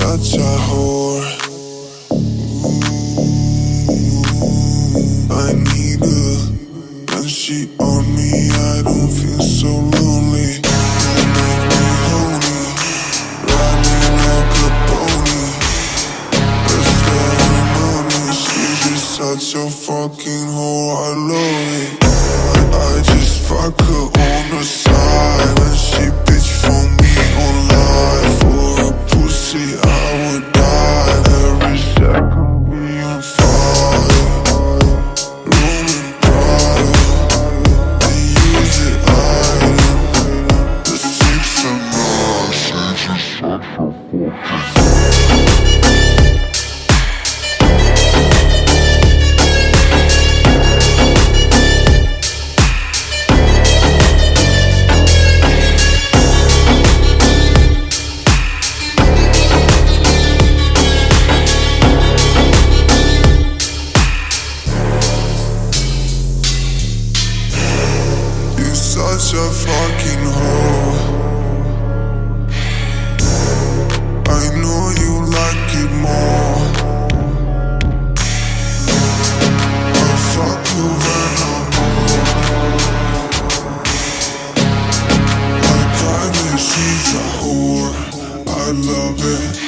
such a whore. I need her. When she on me, I don't feel so lonely. You make me horny, ride me like a pony. Let's ceremony, she's just such a fucking whore. I love it. I just fuck her on the side, and she bitch for me on live. For a pussy, I would die. Every second we on fire. Such a fucking hoe. I know you like it more. I fuck you when I'm bored. Like I mean, she's a whore. I love it.